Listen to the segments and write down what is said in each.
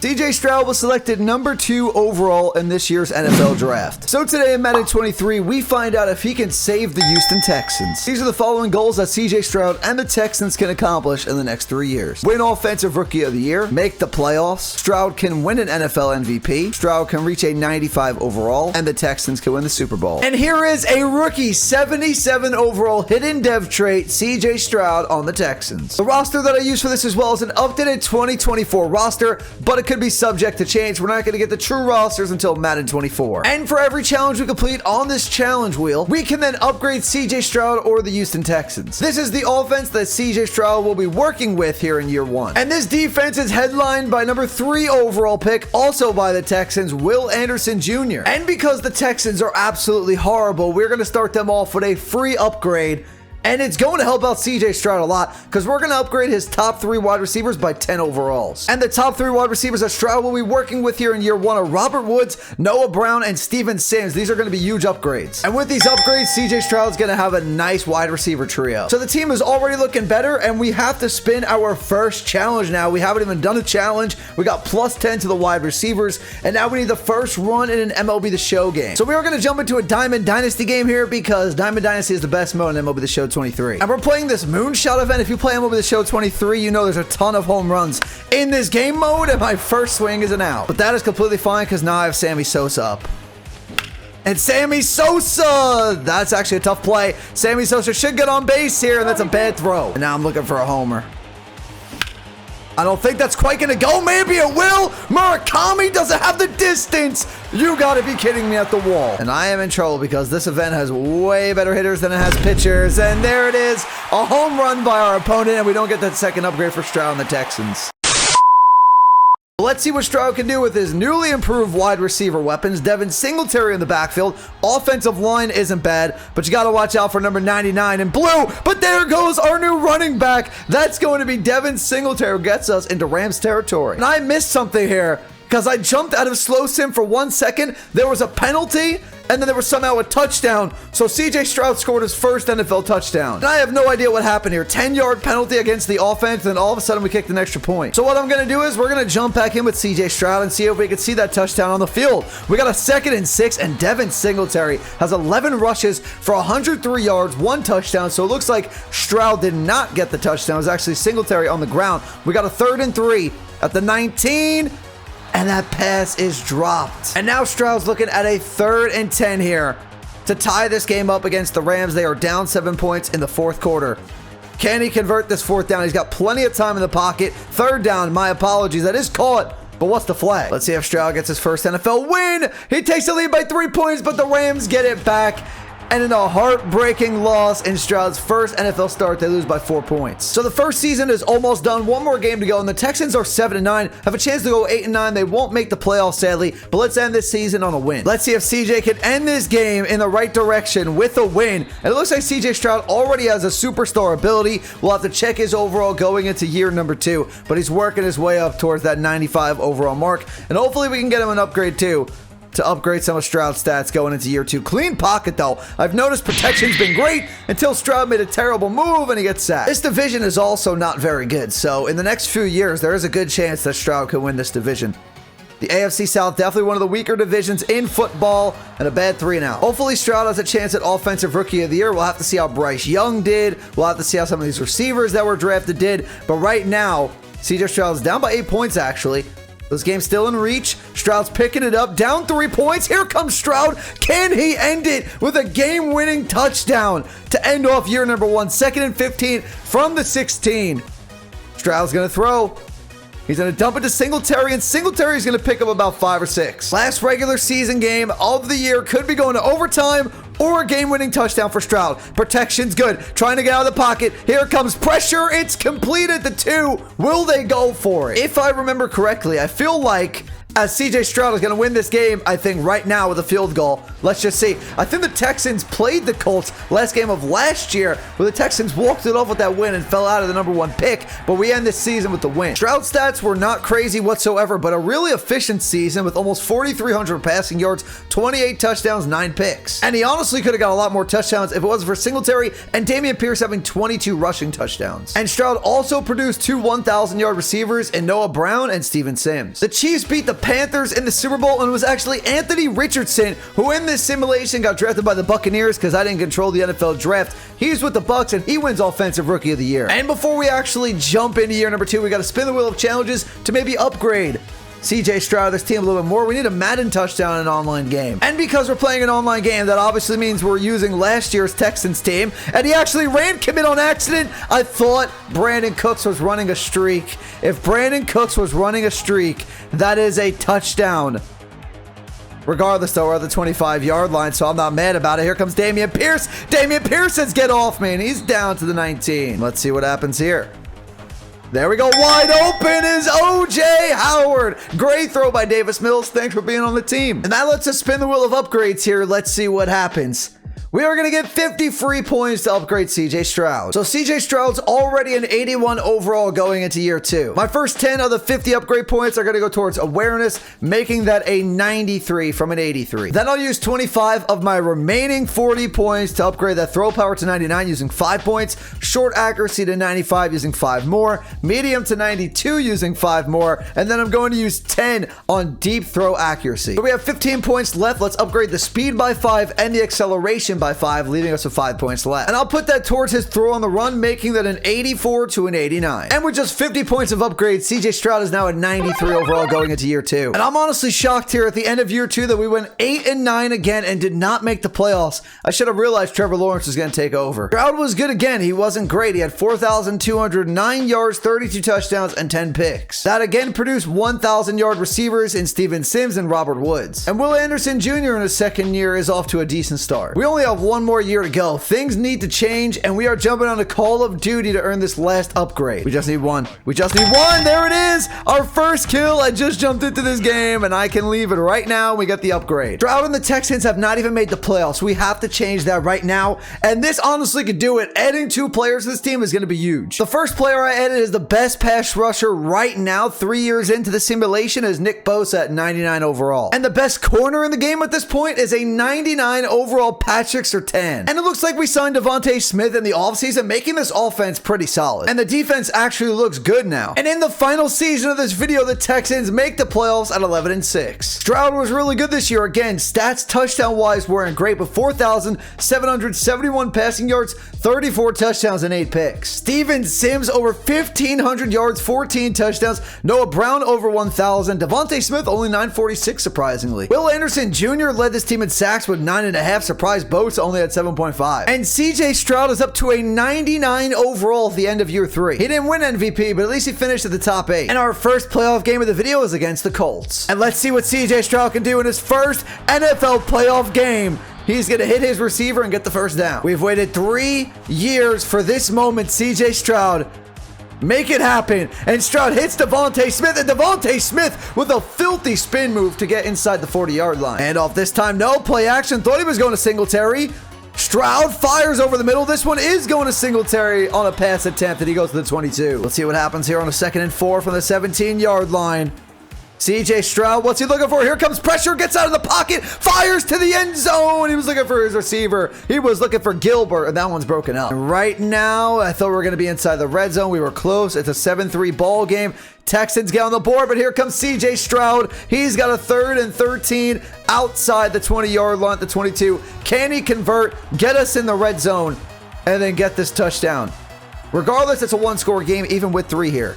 CJ Stroud was selected number 2 overall in this year's NFL draft. So today in Madden 23, we find out if he can save the Houston Texans. These are the following goals that CJ Stroud and the Texans can accomplish in the next 3 years. Win Offensive Rookie of the Year, make the playoffs, Stroud can win an NFL MVP, Stroud can reach a 95 overall, and the Texans can win the Super Bowl. And here is a rookie 77 overall hidden dev trait, CJ Stroud on the Texans. The roster that I use for this as well is an updated 2024 roster, but it could be subject to change. We're not going to get the true rosters until Madden 24. And for every challenge we complete on this challenge wheel, we can then upgrade CJ Stroud or the Houston Texans. This is the offense that CJ Stroud will be working with here in year 1. And this defense is headlined by number 3 overall pick, also by the Texans, Will Anderson Jr. And because the Texans are absolutely horrible, we're going to start them off with a free upgrade. And it's going to help out CJ Stroud a lot because we're going to upgrade his top 3 wide receivers by 10 overalls. And the top 3 wide receivers that Stroud will be working with here in year 1 are Robert Woods, Noah Brown, and Steven Sims. These are going to be huge upgrades. And with these upgrades, CJ Stroud's going to have a nice wide receiver trio. So the team is already looking better, and we have to spin our first challenge now. We haven't even done a challenge. We got plus 10 to the wide receivers, and now we need the first run in an MLB The Show game. So we are going to jump into a Diamond Dynasty game here because Diamond Dynasty is the best mode in MLB The Show 23. And we're playing this moonshot event. If you play MLB The Show 23, you know there's a ton of home runs in this game mode, and my first swing is an out. But that is completely fine because now I have Sammy Sosa up. And Sammy Sosa! That's actually a tough play. Sammy Sosa should get on base here, and that's a bad throw. And now I'm looking for a homer. I don't think that's quite gonna go. Maybe it will. Murakami doesn't have the distance. You gotta be kidding me at the wall. And I am in trouble because this event has way better hitters than it has pitchers. And there it is. A home run by our opponent, and we don't get that second upgrade for Stroud and the Texans. Let's see what Stroud can do with his newly improved wide receiver weapons. Devin Singletary in the backfield. Offensive line isn't bad, but you got to watch out for number 99 in blue. But there goes our new running back. That's going to be Devin Singletary, who gets us into Rams territory. And I missed something here because I jumped out of slow sim for 1 second. There was a penalty, and then there was somehow a touchdown. So CJ Stroud scored his first NFL touchdown. And I have no idea what happened here. 10-yard penalty against the offense, and then all of a sudden we kicked an extra point. So what I'm going to do is we're going to jump back in with CJ Stroud and see if we can see that touchdown on the field. We got a 2nd and 6, and Devin Singletary has 11 rushes for 103 yards, 1 touchdown. So it looks like Stroud did not get the touchdown. It was actually Singletary on the ground. We got a 3rd and 3 at the 19. And that pass is dropped. And now Stroud's looking at a 3rd and 10 here to tie this game up against the Rams. They are down 7 points in the 4th quarter. Can he convert this 4th down? He's got plenty of time in the pocket. 3rd down, my apologies. That is caught. But what's the flag? Let's see if Stroud gets his first NFL win. He takes the lead by 3 points, but the Rams get it back. And in a heartbreaking loss in Stroud's first NFL start, they lose by 4 points. So the first season is almost done. 1 more game to go, and the Texans are 7-9, have a chance to go 8-9. They won't make the playoffs, sadly, but let's end this season on a win. Let's see if CJ can end this game in the right direction with a win. And it looks like CJ Stroud already has a superstar ability. We'll have to check his overall going into year number 2, but he's working his way up towards that 95 overall mark, and hopefully we can get him an upgrade too, to upgrade some of Stroud's stats going into year 2. Clean pocket, though. I've noticed protection's been great until Stroud made a terrible move and he gets sacked. This division is also not very good, so in the next few years, there is a good chance that Stroud can win this division. The AFC South, definitely one of the weaker divisions in football, and a bad 3-and-out. Hopefully, Stroud has a chance at Offensive Rookie of the Year. We'll have to see how Bryce Young did. We'll have to see how some of these receivers that were drafted did. But right now, CJ Stroud's down by 8 points, actually. This game's still in reach. Stroud's picking it up, down 3 points. Here comes Stroud. Can he end it with a game-winning touchdown to end off year number 1? 2nd and 15 from the 16. Stroud's going to throw. He's going to dump it to Singletary, and Singletary's going to pick up about 5 or 6. Last regular season game of the year. Could be going to overtime or a game-winning touchdown for Stroud. Protection's good. Trying to get out of the pocket. Here comes pressure. It's completed the 2. Will they go for it? If I remember correctly, I feel like as CJ Stroud is going to win this game, I think right now with a field goal. Let's just see. I think the Texans played the Colts last game of last year, where the Texans walked it off with that win and fell out of the #1 pick, but we end this season with the win. Stroud stats were not crazy whatsoever, but a really efficient season with almost 4,300 passing yards, 28 touchdowns, 9 picks. And he honestly could have got a lot more touchdowns if it wasn't for Singletary and Dameon Pierce having 22 rushing touchdowns. And Stroud also produced 2 1,000-yard receivers in Noah Brown and Steven Sims. The Chiefs beat the Panthers in the Super Bowl, and it was actually Anthony Richardson who in this simulation got drafted by the Buccaneers because I didn't control the NFL draft. He's with the Bucs and he wins Offensive Rookie of the Year. And before we actually jump into year number 2, we got to spin the wheel of challenges to maybe upgrade CJ Stroud, this team a little bit more. We need a Madden touchdown in an online game. And because we're playing an online game, that obviously means we're using last year's Texans team. And he actually ran commit on accident. I thought Brandon Cooks was running a streak. If Brandon Cooks was running a streak, that is a touchdown. Regardless, though, we're at the 25-yard line, so I'm not mad about it. Here comes Dameon Pierce. Dameon Pierce says, get off me, and he's down to the 19. Let's see what happens here. There we go. Wide open is O.J. Howard. Great throw by Davis Mills. Thanks for being on the team. And that lets us spin the wheel of upgrades here. Let's see what happens. We are going to get 50 free points to upgrade CJ Stroud. So CJ Stroud's already an 81 overall going into year 2. My first 10 of the 50 upgrade points are going to go towards awareness, making that a 93 from an 83. Then I'll use 25 of my remaining 40 points to upgrade that throw power to 99 using 5 points, short accuracy to 95 using 5 more, medium to 92 using 5 more, and then I'm going to use 10 on deep throw accuracy. So we have 15 points left. Let's upgrade the speed by 5 and the acceleration by 5, leaving us with 5 points left. And I'll put that towards his throw on the run, making that an 84 to an 89. And with just 50 points of upgrade, CJ Stroud is now a 93 overall going into year 2. And I'm honestly shocked here at the end of year 2 that we went 8-9 again and did not make the playoffs. I should have realized Trevor Lawrence was going to take over. Stroud was good again. He wasn't great. He had 4,209 yards, 32 touchdowns, and 10 picks. That again produced 1,000-yard receivers in Steven Sims and Robert Woods. And Will Anderson Jr. in his second year is off to a decent start. We only have 1 more year to go. Things need to change, and we are jumping on a Call of Duty to earn this last upgrade. We just need 1. We just need 1. There it is. Our first kill. I just jumped into this game, and I can leave it right now. We got the upgrade. Stroud and the Texans have not even made the playoffs. We have to change that right now, and this honestly could do it. Adding 2 players to this team is going to be huge. The first player I added is the best pass rusher right now, 3 years into the simulation, is Nick Bosa at 99 overall. And the best corner in the game at this point is a 99 overall Patrick Surtain. And it looks like we signed Devontae Smith in the offseason, making this offense pretty solid. And the defense actually looks good now. And in the final season of this video, the Texans make the playoffs at 11-6. Stroud was really good this year. Again, stats touchdown-wise weren't great, but 4,771 passing yards, 34 touchdowns, and 8 picks. Steven Sims over 1,500 yards, 14 touchdowns. Noah Brown over 1,000. Devontae Smith only 946, surprisingly. Will Anderson Jr. led this team in sacks with 9.5. Surprise Bosa only at 7.5. And CJ Stroud is up to a 99 overall at the end of year 3. He didn't win MVP, but at least he finished at the top 8. And our first playoff game of the video is against the Colts. And let's see what CJ Stroud can do in his first NFL playoff game. He's going to hit his receiver and get the first down. We've waited 3 years for this moment. CJ Stroud, make it happen. And Stroud hits Devontae Smith, and Devontae Smith with a filthy spin move to get inside the 40-yard line. And off this time, no play action. Thought he was going to Singletary. Stroud fires over the middle. This one is going to Singletary on a pass attempt, and he goes to the 22. Let's see what happens here on a 2nd and 4 from the 17-yard line. CJ Stroud, what's he looking for? Here comes pressure, gets out of the pocket, fires to the end zone. He was looking for his receiver. He was looking for Gilbert, and that one's broken up. And right now, I thought we were going to be inside the red zone. We were close. It's a 7-3 ball game. Texans get on the board, but here comes CJ Stroud. He's got a 3rd and 13 outside the 20-yard line at the 22. Can he convert, get us in the red zone, and then get this touchdown? Regardless, it's a 1-score game, even with 3 here.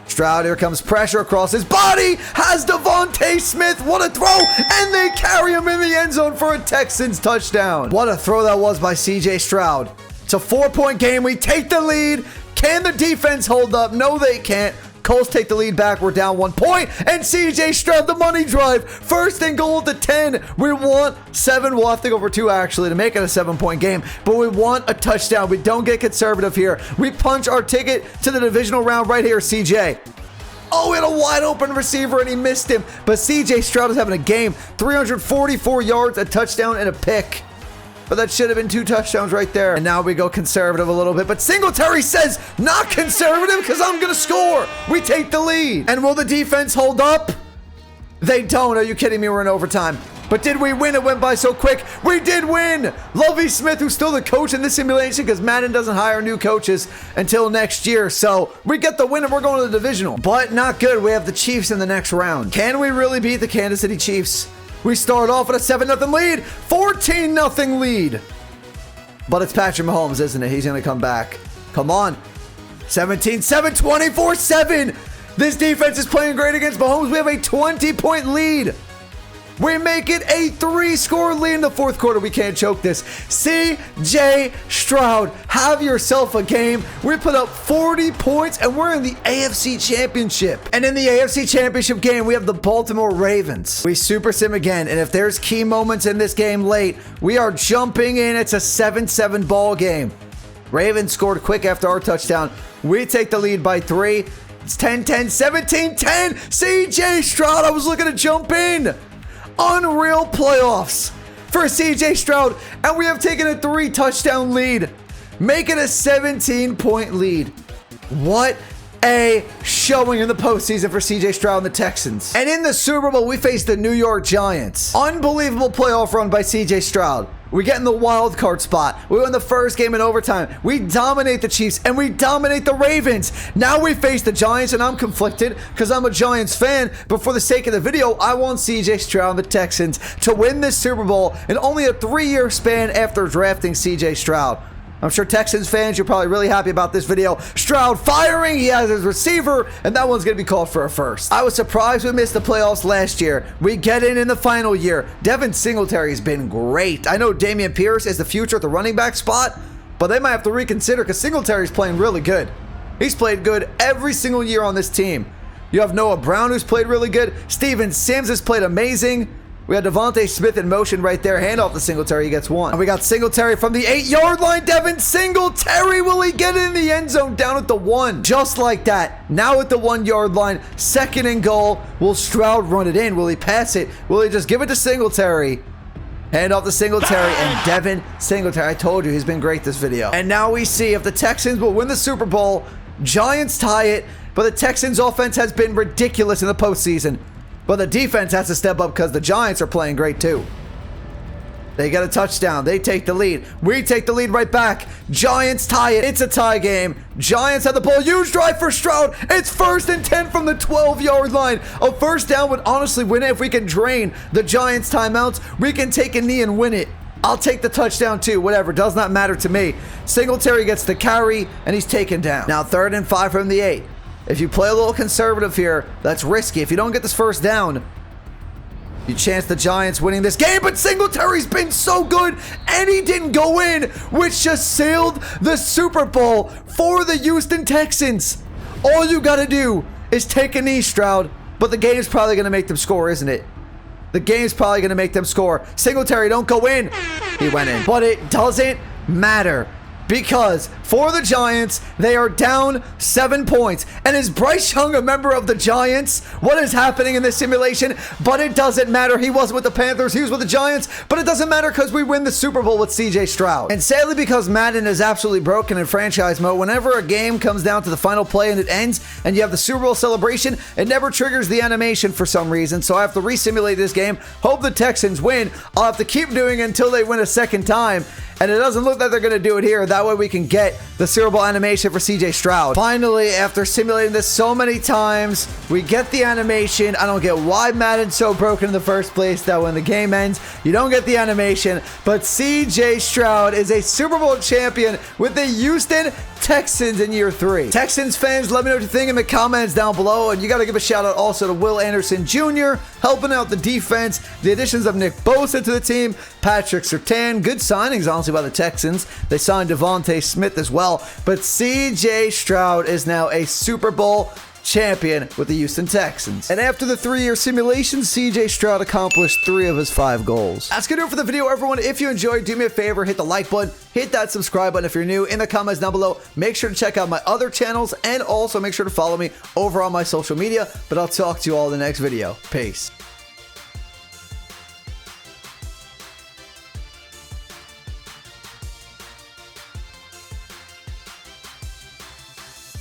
Stroud, here comes pressure across his body, has Devontae Smith, what a throw, and they carry him in the end zone for a Texans touchdown. What a throw that was by CJ Stroud. It's a 4-point game, we take the lead. Can the defense hold up? No, they can't. Colts take the lead back. We're down 1 point. And CJ Stroud, the money drive. 1st and goal at the 10. We want 7. We'll have to go for 2 actually to make it a 7-point game. But we want a touchdown. We don't get conservative here. We punch our ticket to the divisional round right here, CJ. Oh, he had a wide open receiver and he missed him. But CJ Stroud is having a game. 344 yards, a touchdown, and a pick. But that should have been 2 touchdowns right there. And now we go conservative a little bit. But Singletary says, not conservative because I'm going to score. We take the lead. And will the defense hold up? They don't. Are you kidding me? We're in overtime. But did we win? It went by so quick. We did win. Lovie Smith, who's still the coach in this simulation because Madden doesn't hire new coaches until next year. So we get the win and we're going to the divisional. But not good. We have the Chiefs in the next round. Can we really beat the Kansas City Chiefs? We start off with a 7-0 lead, 14-0 lead. But it's Patrick Mahomes, isn't it? He's going to come back. Come on. 17-7, 24-7. This defense is playing great against Mahomes. We have a 20-point lead. We make it a 3-score lead in the fourth quarter. We can't choke this. CJ Stroud, have yourself a game. We put up 40 points, and we're in the AFC Championship. And in the AFC Championship game, we have the Baltimore Ravens. We super sim again, and if there's key moments in this game late, we are jumping in. It's a 7-7 ball game. Ravens scored quick after our touchdown. We take the lead by 3. It's 10-10, 17-10. CJ Stroud, I was looking to jump in. Unreal playoffs for CJ Stroud, and we have taken a 3-touchdown lead, making a 17-point lead. What a showing in the postseason for CJ Stroud and the Texans. And in the Super Bowl, we face the New York Giants. Unbelievable playoff run by CJ Stroud. We get in the wild card spot. We win the first game in overtime. We dominate the Chiefs and we dominate the Ravens. Now we face the Giants, and I'm conflicted because I'm a Giants fan. But for the sake of the video, I want CJ Stroud and the Texans to win this Super Bowl in only a 3-year span after drafting CJ Stroud. I'm sure Texans fans, you're probably really happy about this video. Stroud firing, he has his receiver, and that one's going to be called for a first. I was surprised we missed the playoffs last year. We get in the final year. Devin Singletary has been great. I know Dameon Pierce is the future at the running back spot, but they might have to reconsider because Singletary's playing really good. He's played good every single year on this team. You have Noah Brown, who's played really good. Steven Sims has played amazing. We had Devontae Smith in motion right there. Hand off to Singletary. He gets 1. And we got Singletary from the 8-yard line. Devin Singletary. Will he get in the end zone down at the 1? Just like that. Now at the 1-yard line. 2nd and goal. Will Stroud run it in? Will he pass it? Will he just give it to Singletary? Hand off to Singletary and Devin Singletary. I told you he's been great this video. And now we see if the Texans will win the Super Bowl. Giants tie it. But the Texans offense has been ridiculous in the postseason. But the defense has to step up because the Giants are playing great too. They get a touchdown. They take the lead. We take the lead right back. Giants tie it. It's a tie game. Giants have the ball. Huge drive for Stroud. It's 1st and 10 from the 12-yard line. A first down would honestly win it if we can drain the Giants timeouts. We can take a knee and win it. I'll take the touchdown too. Whatever. Does not matter to me. Singletary gets the carry and he's taken down. Now 3rd and 5 from the 8. If you play a little conservative here, that's risky. If you don't get this first down, you chance the Giants winning this game. But Singletary's been so good, and he didn't go in, which just sealed the Super Bowl for the Houston Texans. All you got to do is take a knee, Stroud. But the game's probably going to make them score, isn't it? The game's probably going to make them score. Singletary, don't go in. He went in. But it doesn't matter. Because for the Giants, they are down 7 points. And is Bryce Young a member of the Giants? What is happening in this simulation? But it doesn't matter. He wasn't with the Panthers. He was with the Giants. But it doesn't matter because we win the Super Bowl with CJ Stroud. And sadly, because Madden is absolutely broken in franchise mode, whenever a game comes down to the final play and it ends, and you have the Super Bowl celebration, it never triggers the animation for some reason. So I have to re-simulate this game. Hope the Texans win. I'll have to keep doing it until they win a second time. And it doesn't look like they're going to do it here. That way we can get the Super Bowl animation for CJ Stroud. Finally, after simulating this so many times, we get the animation. I don't get why Madden's so broken in the first place that when the game ends, you don't get the animation. But CJ Stroud is a Super Bowl champion with the Houston Texans in year 3. Texans fans, let me know what you think in the comments down below. And you got to give a shout out also to Will Anderson Jr. helping out the defense. The additions of Nick Bosa to the team. Patrick Surtain. Good signings, honestly, by the Texans. They signed Devontae Smith as well. But CJ Stroud is now a Super Bowl champion with the Houston Texans. And after the 3-year simulation, CJ Stroud accomplished 3 of his 5 goals. That's gonna do it for the video, everyone. If you enjoyed, do me a favor, hit the like button, hit that subscribe button if you're new. In the comments down below, make sure to check out my other channels, and also make sure to follow me over on my social media. But I'll talk to you all in the next video. Peace.